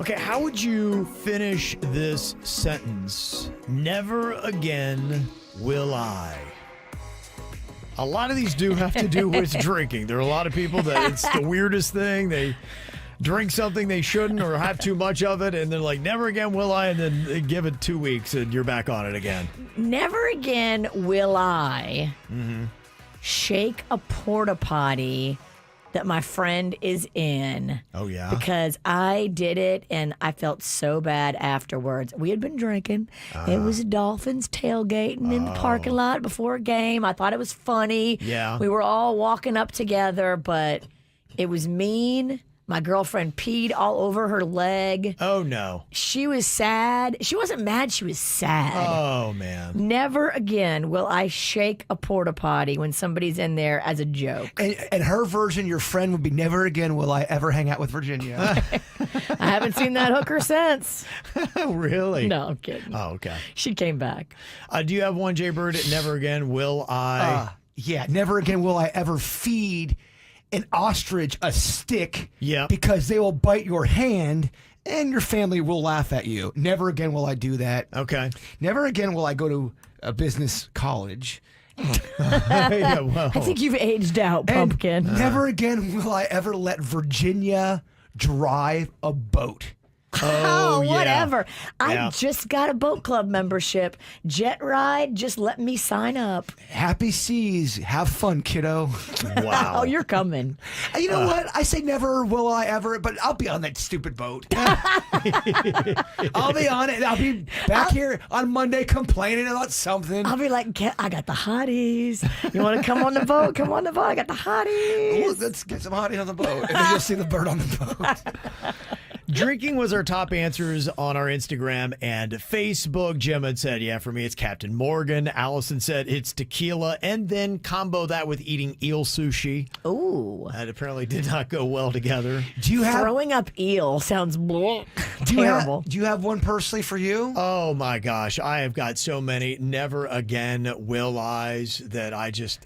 Okay, how would you finish this sentence? Never again will I. A lot of these do have to do with drinking. There are a lot of people that it's the weirdest thing. They drink something they shouldn't or have too much of it, and they're like, never again will I, and then they give it 2 weeks and you're back on it again. Never again will I shake a porta potty that my friend is in. Oh, yeah? Because I did it and I felt so bad afterwards. We had been drinking. It was Dolphins tailgating in the parking lot before a game. I thought it was funny. Yeah. We were all walking up together, but it was mean. My girlfriend peed all over her leg. Oh, no. She was sad. She wasn't mad. She was sad. Oh, man. Never again will I shake a porta potty when somebody's in there as a joke. And her version, your friend, would be never again will I ever hang out with Virginia. I haven't seen that hooker since. Really? No, I'm kidding. Oh, okay. She came back. Do you have one, Jay Bird? Never again will I? Yeah, never again will I ever feed an ostrich a stick Yep. because they will bite your hand and your family will laugh at you. Never again will I do that. Okay. Never again will I go to a business college. Yeah, well. I think you've aged out, And pumpkin. never again will I ever let Virginia drive a boat. Oh, yeah. whatever. Yeah. I just got a boat club membership. Jet ride, just let me sign up. Happy seas. Have fun, kiddo. Wow. Oh, you're coming. You know what? I say never will I ever, but I'll be on that stupid boat. I'll be on it. I'll be back here on Monday complaining about something. I'll be like, I got the hotties. You want to come on the boat? Come on the boat. I got the hotties. Well, let's get some hottie on the boat. And then you'll see the bird on the boat. Drinking was our top answers on our Instagram and Facebook. Jim had said, yeah, for me, it's Captain Morgan. Allison said it's tequila. And then combo that with eating eel sushi. Ooh. That apparently did not go well together. Do you have Throwing up eel sounds terrible. Do you have one personally for you? Oh, my gosh. I have got so many never again will I's that I just,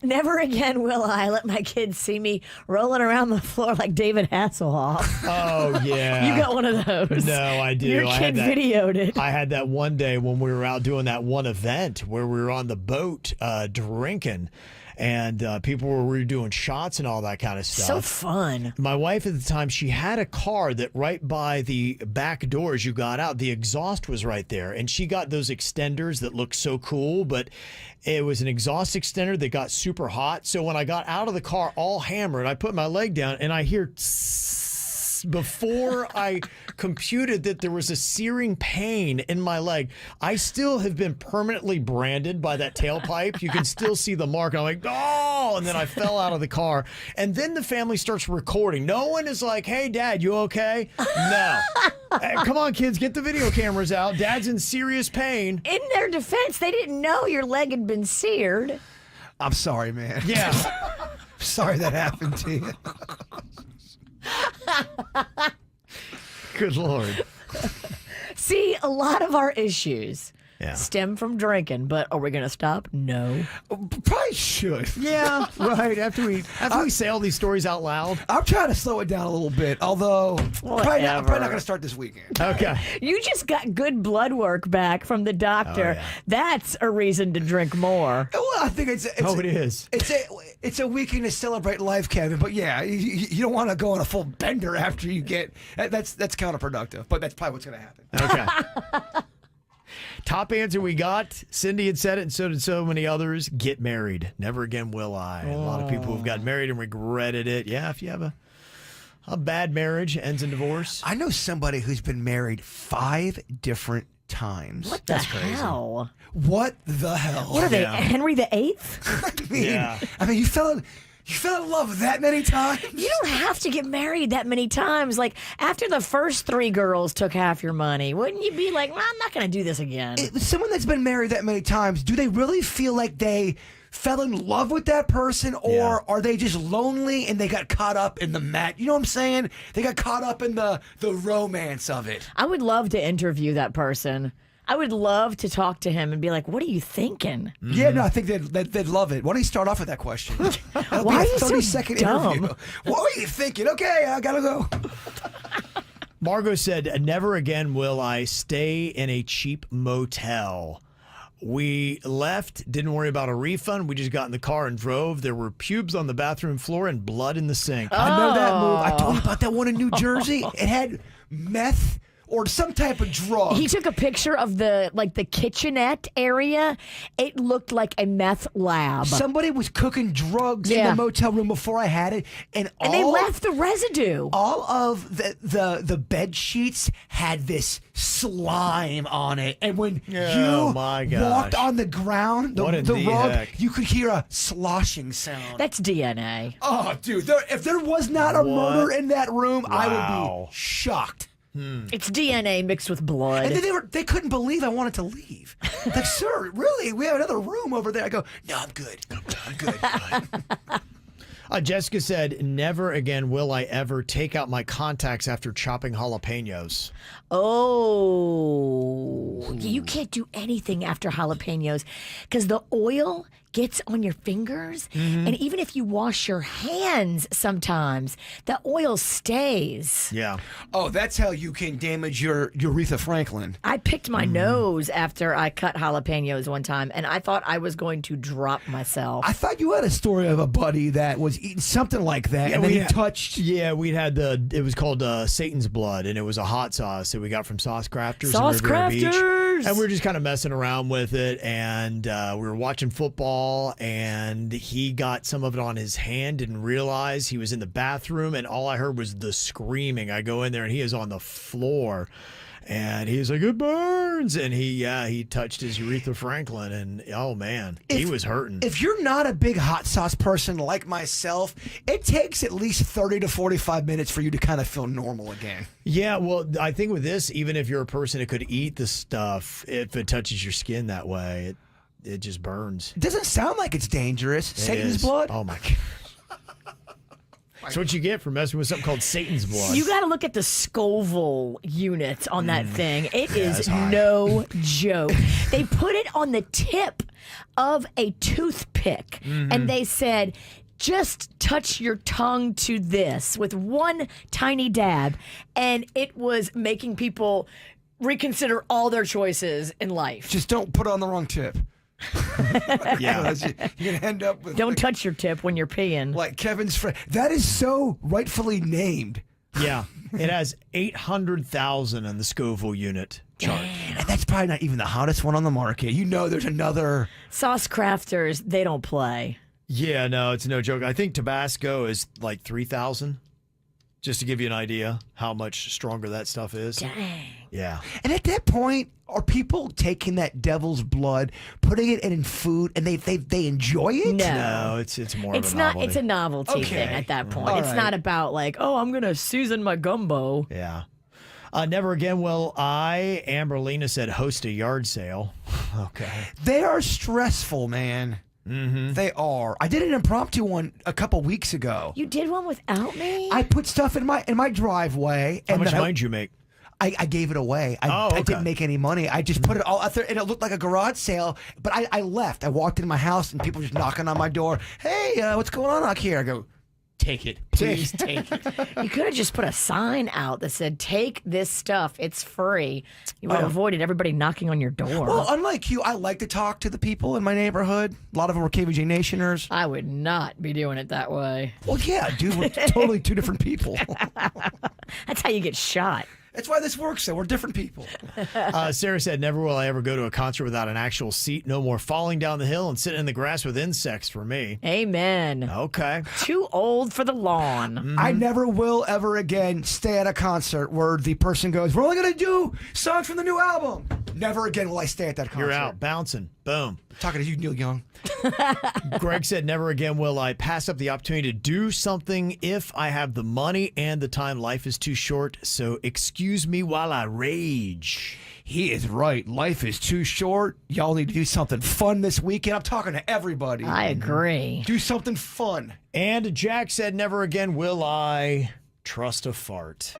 Never again will I let my kids see me rolling around the floor like David Hasselhoff. Oh, yeah. You got one of those. No, I do. Your I kid had that, videoed it. I had that one day when we were out doing that one event where we were on the boat drinking. And we were doing shots and all that kind of stuff. So fun. My wife at the time, she had a car that right by the back door as you got out, the exhaust was right there. And she got those extenders that looked so cool, but it was an exhaust extender that got super hot. So when I got out of the car all hammered, I put my leg down and I hear before I computed that there was a searing pain in my leg. I still have been permanently branded by that tailpipe. You can still see the mark. I'm like, oh, and then I fell out of the car. And then the family starts recording. No one is like, hey, Dad, you okay? No. Hey, come on, kids, get the video cameras out. Dad's in serious pain. In their defense, they didn't know your leg had been seared. I'm sorry, man. Yeah. Sorry that happened to you. Good Lord. See, a lot of our issues Yeah. stem from drinking, but are we going to stop? No. Probably should. Yeah, right. After we say all these stories out loud. I'm trying to slow it down a little bit, although probably not going to start this weekend. Okay. You just got good blood work back from the doctor. Oh, yeah. That's a reason to drink more. Well, I think it is. It's a weekend to celebrate life, Kevin. But yeah, you don't want to go on a full bender after you get that's counterproductive. But that's probably what's going to happen. Okay. Top answer we got. Cindy had said it, and so did so many others. Get married. Never again will I. A lot of people have gotten married and regretted it. Yeah, if you have a bad marriage, ends in divorce. I know somebody who's been married 5 different times. What the hell? What the hell? What are they, Yeah. Henry VIII? I mean, you fell in love that many times? You don't have to get married that many times. Like, after the first 3 girls took half your money, wouldn't you be like, well, I'm not going to do this again? Someone that's been married that many times, do they really feel like they fell in love with that person, or are they just lonely and they got caught up in the you know what I'm saying? They got caught up in the romance of it. I would love to interview that person. I would love to talk to him and be like, what are you thinking? Yeah, no, I think they'd love it. Why don't you start off with that question? Why are you so 30-second dumb? interview. What were you thinking? Okay, I gotta go. Margot said, never again will I stay in a cheap motel. We left, didn't worry about a refund. We just got in the car and drove. There were pubes on the bathroom floor and blood in the sink. I know that move. I told you about that one in New Jersey. It had meth or some type of drug. He took a picture of the kitchenette area. It looked like a meth lab. Somebody was cooking drugs in the motel room before I had it, and they left the residue. All of the bed sheets had this slime on it, and when you walked on the ground, the rug, heck? you could hear a sloshing sound. That's DNA. Oh, dude! If there was not a murder in that room, I would be shocked. It's DNA mixed with blood. And then they couldn't believe I wanted to leave. Like, sir, really? We have another room over there. I go, no, I'm good. I'm good. Jessica said, never again will I ever take out my contacts after chopping jalapenos. Oh, you can't do anything after jalapenos because the oil gets on your fingers. And even if you wash your hands sometimes, the oil stays. Yeah. Oh, that's how you can damage your Aretha Franklin. I picked my nose after I cut jalapenos one time, and I thought I was going to drop myself. I thought you had a story of a buddy that was eating something like that, and then he touched. Yeah, we had it was called Satan's Blood, and it was a hot sauce that we got from Sauce Crafters. Sauce in Riviera Beach. Crafters! And we were just kind of messing around with it, and we were watching football, and he got some of it on his hand, didn't realize he was in the bathroom, and all I heard was the screaming. I go in there, and he is on the floor. And he was like, it burns. And he touched his Aretha Franklin. And, oh, man, he was hurting. If you're not a big hot sauce person like myself, it takes at least 30 to 45 minutes for you to kind of feel normal again. Yeah, well, I think with this, even if you're a person that could eat the stuff, if it touches your skin that way, it just burns. It doesn't sound like it's dangerous. Satan's blood? Oh, my God. That's what you get for messing with something called Satan's blood. You got to look at the Scoville unit on that thing. It is no joke. They put it on the tip of a toothpick, and they said, just touch your tongue to this with one tiny dab, and it was making people reconsider all their choices in life. Just don't put it on the wrong tip. Yeah. You're going to end up with... Don't touch your tip when you're peeing. Like Kevin's friend. That is so rightfully named. Yeah. It has 800,000 in the Scoville unit chart. And that's probably not even the hottest one on the market. You know there's another... Sauce Crafters, they don't play. Yeah, no, it's no joke. I think Tabasco is like 3,000. Just to give you an idea how much stronger that stuff is. Dang. Yeah. And at that point, are people taking that devil's blood, putting it in food, and they enjoy it? No, it's more It's of a not. novelty. It's a novelty thing at that point. All It's right. not about like, oh, I'm gonna season my gumbo. Yeah. Never again will I, Amberlina said, host a yard sale. Okay. They are stressful, man. They are. I did an impromptu one a couple weeks ago. You did one without me? I put stuff in my driveway. How and much then money did you make? I gave it away. I okay. didn't make any money. I just put it all out there, and it looked like a garage sale. But I left. I walked into my house, and people were just knocking on my door. Hey, what's going on out here? I go, take it. Please take it. You could have just put a sign out that said, take this stuff. It's free. You would have avoided everybody knocking on your door. Well, unlike you, I like to talk to the people in my neighborhood. A lot of them are KVJ Nationers. I would not be doing it that way. Well, yeah, dude, we're totally two different people. That's how you get shot. That's why this works, though. We're different people. Sarah said, never will I ever go to a concert without an actual seat. No more falling down the hill and sitting in the grass with insects for me. Amen. Okay. Too old for the lawn. I never will ever again stay at a concert where the person goes, we're only going to do songs from the new album. Never again will I stay at that concert. You're out. Bouncing. Boom. Talking to you, Neil Young. Greg said, never again will I pass up the opportunity to do something if I have the money and the time. Life is too short, so excuse me while I rage. He is right. Life is too short. Y'all need to do something fun this weekend. I'm talking to everybody. I agree. Do something fun. And Jack said, never again will I trust a fart.